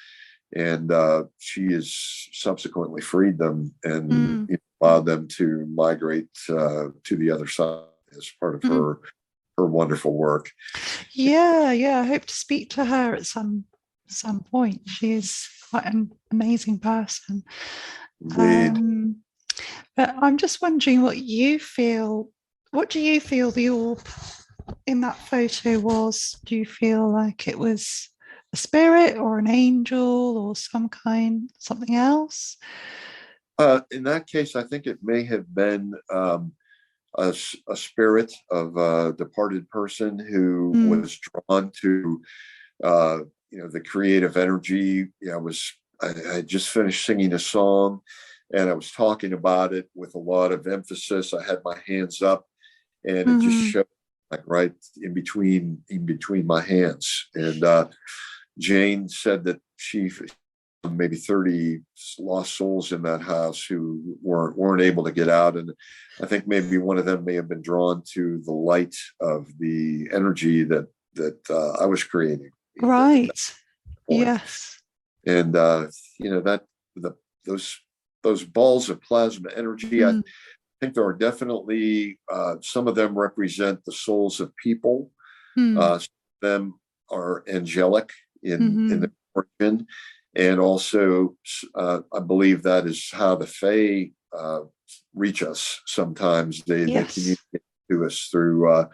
and she has subsequently freed them and allowed them to migrate to the other side as part of her wonderful work. I hope to speak to her at some point. She is quite an amazing person. Indeed. But I'm just wondering what do you feel the orb in that photo was? Do you feel like it was a spirit or an angel or something else? In that case, I think it may have been a spirit of a departed person who was drawn to the creative energy. I had just finished singing a song, and I was talking about it with a lot of emphasis. I had my hands up, and it just showed like right in between my hands. And Jane said that she maybe 30 lost souls in that house who weren't able to get out, and I think maybe one of them may have been drawn to the light of the energy that I was creating. Right. Yes. And those balls of plasma energy, I think there are definitely some of them represent the souls of people. Some of them are angelic in their origin. And also, I believe that is how the Fae reach us sometimes. They communicate to us through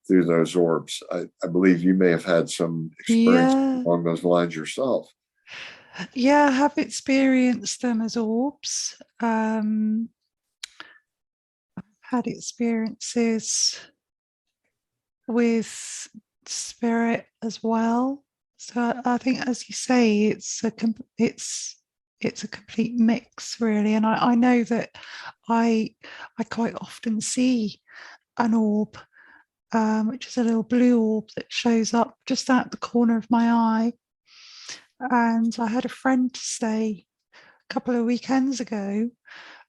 those orbs. I believe you may have had some experience along those lines yourself. Yeah, I have experienced them as orbs. I've had experiences with spirit as well. So I think, as you say, it's a complete mix, really. And I know that I quite often see an orb, which is a little blue orb that shows up just out the corner of my eye. And I had a friend stay a couple of weekends ago, a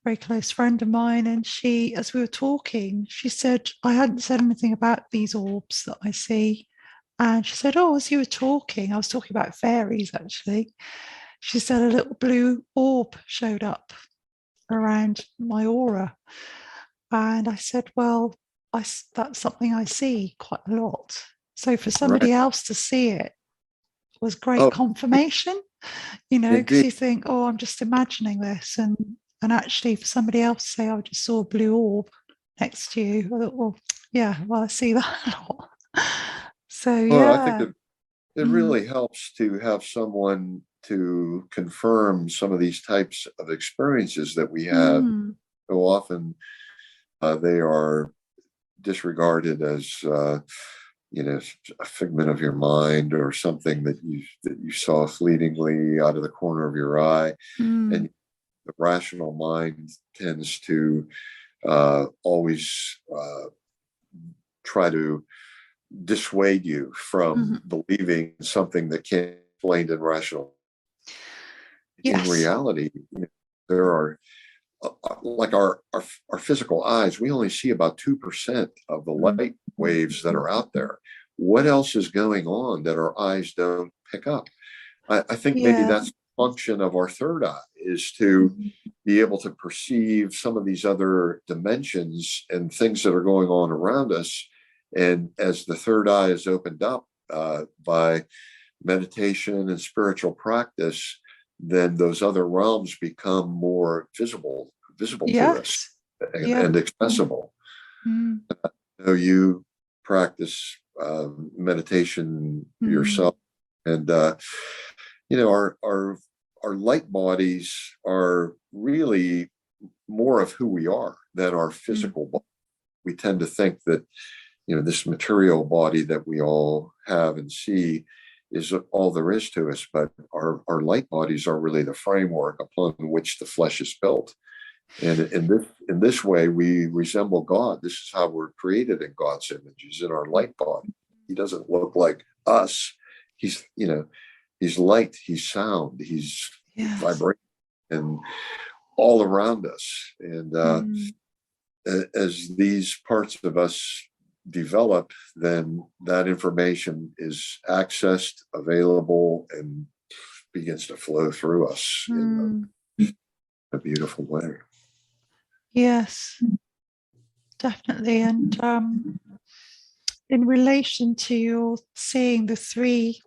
very close friend of mine, and she, as we were talking, she said, I hadn't said anything about these orbs that I see. And she said, oh, as you were talking, I was talking about fairies, actually. She said a little blue orb showed up around my aura. And I said, well, that's something I see quite a lot. So for somebody else to see it was great confirmation, because you think, oh, I'm just imagining this. And actually for somebody else to say, I just saw a blue orb next to you. I thought, I see that a lot. So, I think it really helps to have someone to confirm some of these types of experiences that we have. So often they are disregarded as a figment of your mind, or something that you saw fleetingly out of the corner of your eye. And the rational mind tends to always try to dissuade you from believing something that can't be explained in rational. Yes. In reality, there are like our physical eyes, we only see about 2% of the light waves that are out there. What else is going on that our eyes don't pick up? I think maybe that's the function of our third eye, is to be able to perceive some of these other dimensions and things that are going on around us. And as the third eye is opened up by meditation and spiritual practice, then those other realms become more visible to us and accessible. You practice meditation yourself, and our light bodies are really more of who we are than our physical body. We tend to think that this material body that we all have and see is all there is to us, but our light bodies are really the framework upon which the flesh is built. And in this way, we resemble God. This is how we're created in God's image, is in our light body. He doesn't look like us. He's light, he's sound, he's vibrating, and all around us. And as these parts of us develop, then that information is accessed, available, and begins to flow through us in a beautiful way. Yes, definitely. And in relation to your seeing the three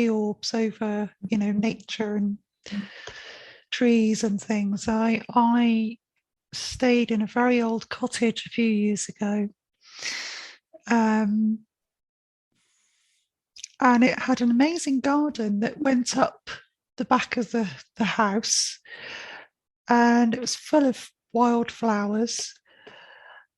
orbs over, nature and trees and things, I stayed in a very old cottage a few years ago. And it had an amazing garden that went up the back of the house, and it was full of wildflowers.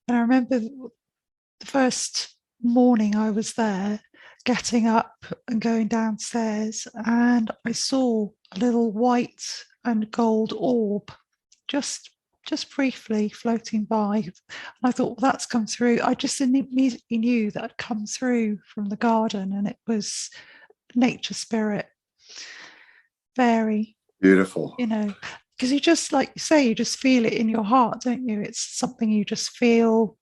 And I remember the first morning I was there, getting up and going downstairs, and I saw a little white and gold orb just briefly floating by. And I thought, well, that's come through. I just immediately knew that had come through from the garden, and it was nature spirit. Very beautiful. Because you just, like you say, you just feel it in your heart, don't you? It's something you just feel.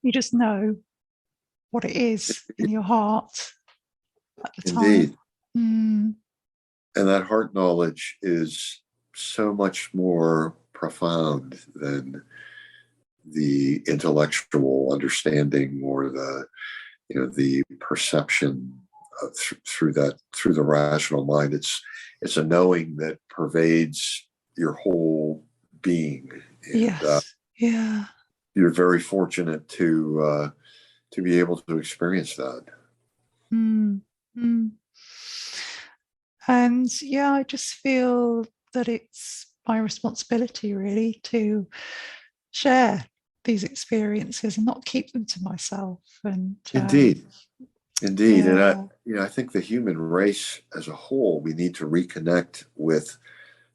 You just know what it is in your heart at the Indeed. time. And that heart knowledge is so much more profound than the intellectual understanding or the perception through the rational mind. It's a knowing that pervades your whole being. And, you're very fortunate to be able to experience that. And I just feel that it's my responsibility, really, to share these experiences and not keep them to myself. And Indeed. And I think the human race as a whole, we need to reconnect with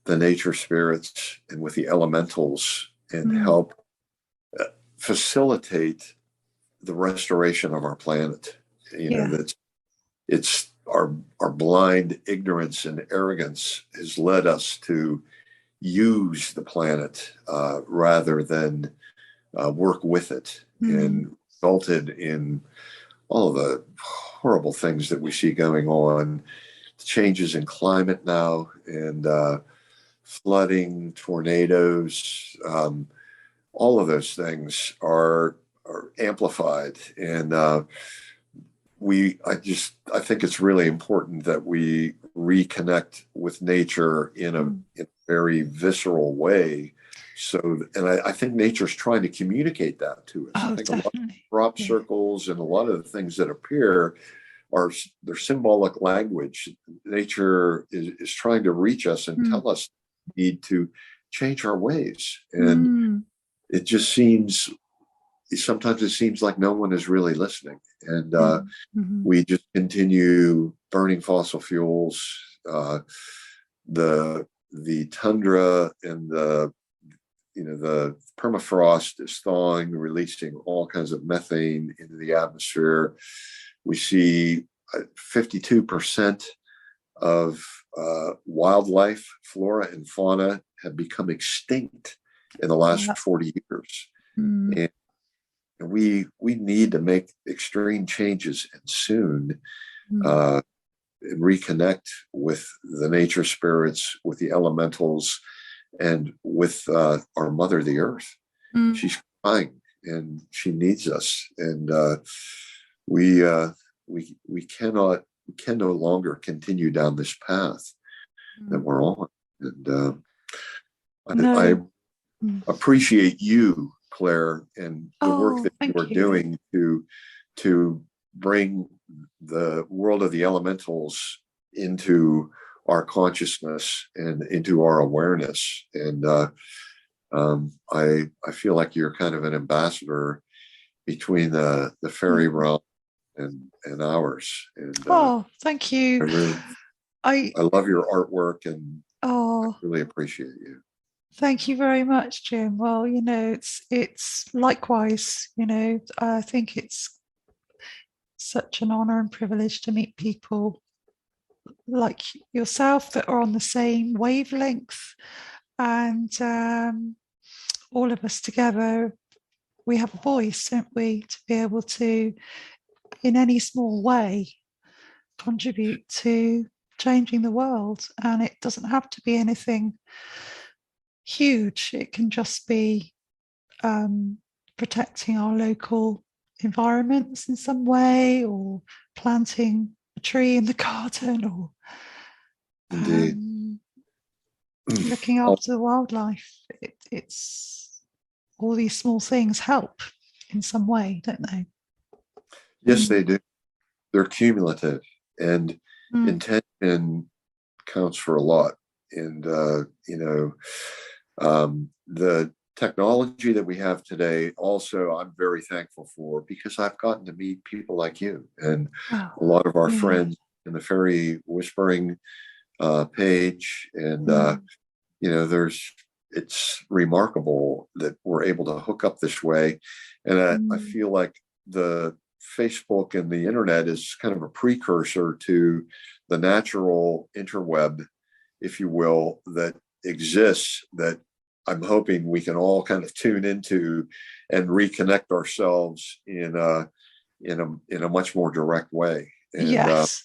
the nature spirits and with the elementals and help facilitate the restoration of our planet. That it's our blind ignorance and arrogance has led us to use the planet rather than work with it, and resulted in all of the horrible things that we see going on, changes in climate now, and flooding, tornadoes, all of those things are amplified. And I think it's really important that we reconnect with nature in a very visceral way. I think nature's trying to communicate that to us. I think definitely. A lot of crop circles and a lot of the things that appear they're symbolic language. Nature is trying to reach us and tell us we need to change our ways. And it just seems sometimes it seems like no one is really listening, and Mm-hmm. we just continue burning fossil fuels. The tundra and the permafrost is thawing, releasing all kinds of methane into the atmosphere. We see 52% of wildlife, flora and fauna, have become extinct in the last 40 years. Mm. And we need to make extreme changes, and soon, and reconnect with the nature spirits, with the elementals, and with our mother, the earth. She's crying and she needs us, and we can no longer continue down this path that we're on. And I appreciate you, Claire, and the work that you are doing to bring the world of the elementals into our consciousness and into our awareness. And I feel like you're kind of an ambassador between the fairy realm and ours. And thank you. I love your artwork, and I really appreciate you. Thank you very much, Jim. Well, it's likewise, I think it's such an honor and privilege to meet people like yourself that are on the same wavelength, and all of us together, we have a voice, don't we, to be able to, in any small way, contribute to changing the world. And it doesn't have to be anything huge. It can just be protecting our local environments in some way, or planting a tree in the garden, or looking after the wildlife. It's all these small things help in some way, don't they? Yes, they do. They're cumulative, and intention counts for a lot. And the technology that we have today also, I'm very thankful for, because I've gotten to meet people like you and a lot of our friends in the fairy whispering page. And it's remarkable that we're able to hook up this way. And I feel like the Facebook and the internet is kind of a precursor to the natural interweb, if you will, that exists, that I'm hoping we can all kind of tune into and reconnect ourselves in a much more direct way. And yes.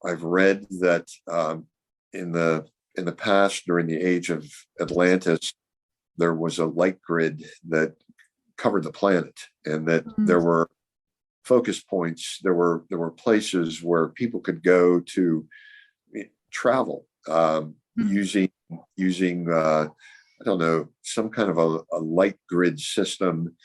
I've read that in the past, during the age of Atlantis, there was a light grid that covered the planet, and that there were focus points. There were places where people could go to travel using I don't know, some kind of a light grid system,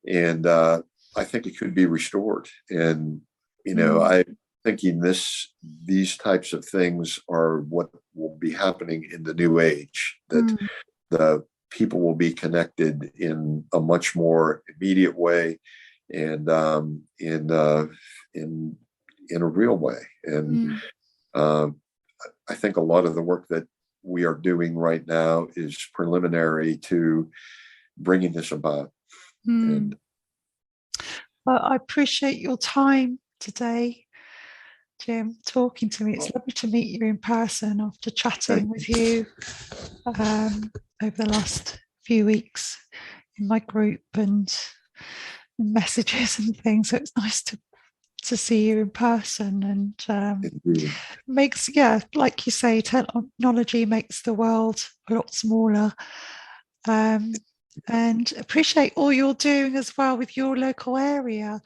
and I think it could be restored. And I'm thinking these types of things are what will be happening in the new age, that the people will be connected in a much more immediate way, and in a real way. And I think a lot of the work that we are doing right now is preliminary to bringing this about. And well, I appreciate your time today, Jim, talking to me. It's lovely to meet you in person after chatting with you over the last few weeks in my group and messages and things. So it's nice to see you in person, and makes, like you say, technology makes the world a lot smaller. And appreciate all you're doing as well with your local area,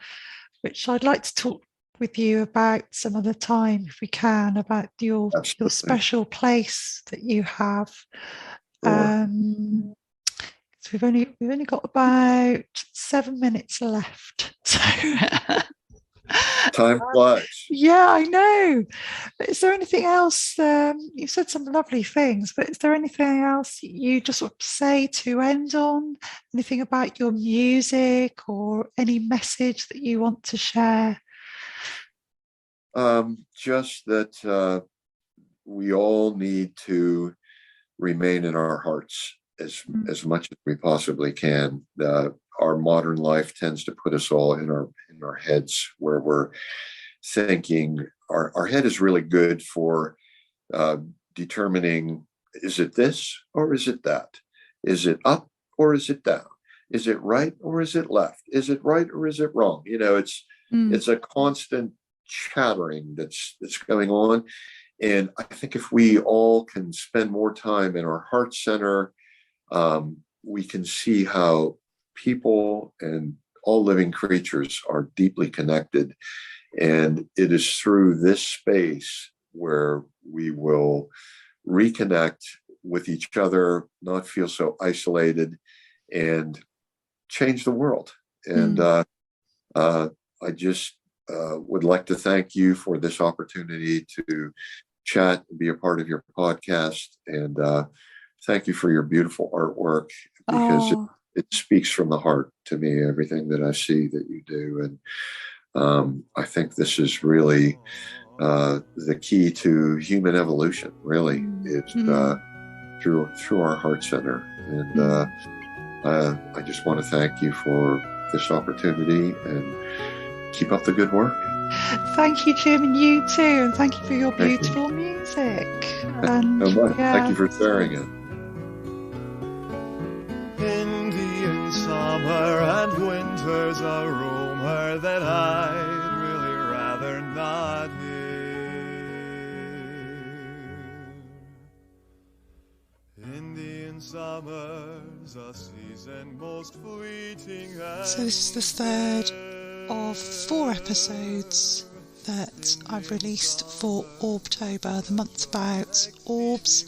which I'd like to talk with you about some other time, if we can, about your special place that you have. So we've only got about 7 minutes left. So Time flies. Yeah, I know. Is there anything else? You said some lovely things, but is there anything else you just want to say to end on? Anything about your music or any message that you want to share? Just that we all need to remain in our hearts as much as we possibly can. Our modern life tends to put us all in our heads, where we're thinking. Our head is really good for determining, is it this or is it that? Is it up or is it down? Is it right or is it left? Is it right or is it wrong? It's a constant chattering that's going on. And I think if we all can spend more time in our heart center, we can see how people and all living creatures are deeply connected. And it is through this space where we will reconnect with each other, not feel so isolated, and change the world. And I just would like to thank you for this opportunity to chat and be a part of your podcast. And thank you for your beautiful artwork, because it speaks from the heart to me, everything that I see that you do. And I think this is really the key to human evolution, really. It's through our heart center. And I just want to thank you for this opportunity, and keep up the good work. Thank you, Jim, and you too. And thank you for your beautiful music. And thank you for sharing it. Indian summer and winter's a rumor that I'd really rather not hear. Indian summer's a season most fleeting. So this is the third of 4 episodes that I've released for Orbtober, the month about orbs.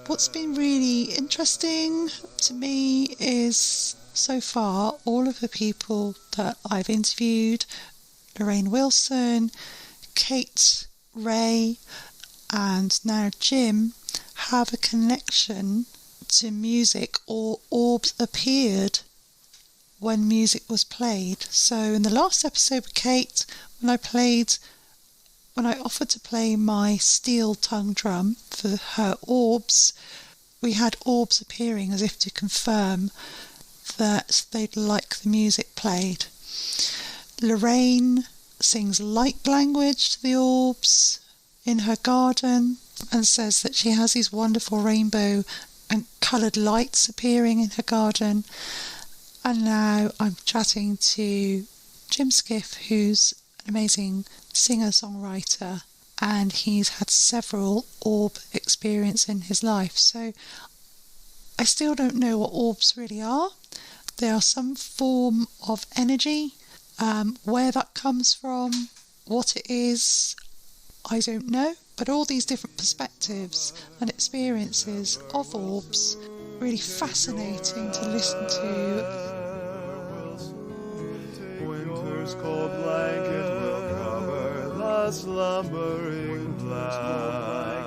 What's been really interesting to me is, so far, all of the people that I've interviewed, Lorraine Wilson, Kate Ray, and now Jim, have a connection to music, or orbs appeared when music was played. So in the last episode with Kate, when I offered to play my steel tongue drum for her orbs, we had orbs appearing as if to confirm that they'd like the music played. Lorraine sings light language to the orbs in her garden and says that she has these wonderful rainbow and coloured lights appearing in her garden. And now I'm chatting to Jim Skiff, who's an amazing singer-songwriter, and he's had several orb experiences in his life. So I still don't know what orbs really are. They are some form of energy. Where that comes from, what it is, I don't know. But all these different perspectives and experiences of orbs, really fascinating to listen to. Winter's cold blanket will cover the slumbering cloud.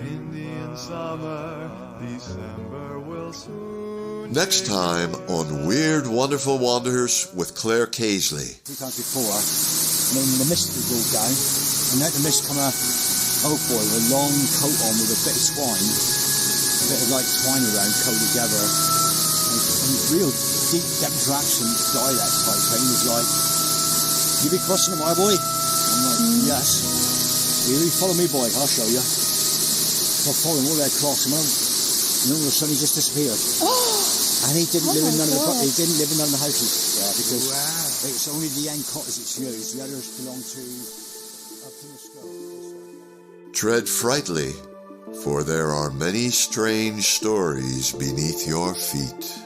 Indian summer, December will soon. Next time on Weird Wonderful Wonders with Claire Casely. 2 times before, and then the mist would go down, and out the mist come a old boy with a long coat on with a bit of twine, a bit of like twine around, coat together, and real deep Dutch accent dialect type thing. He was like, "You be crossing my boy?" I'm like, "Yes." "You follow me, boy, I'll show you." So I followed him all the way across, and all of a sudden he just disappeared. And he didn't live in none of the he didn't live in none of the houses, because it's only the end cottage that's used. The others belong to up in the sky. Tread frightly, for there are many strange stories beneath your feet.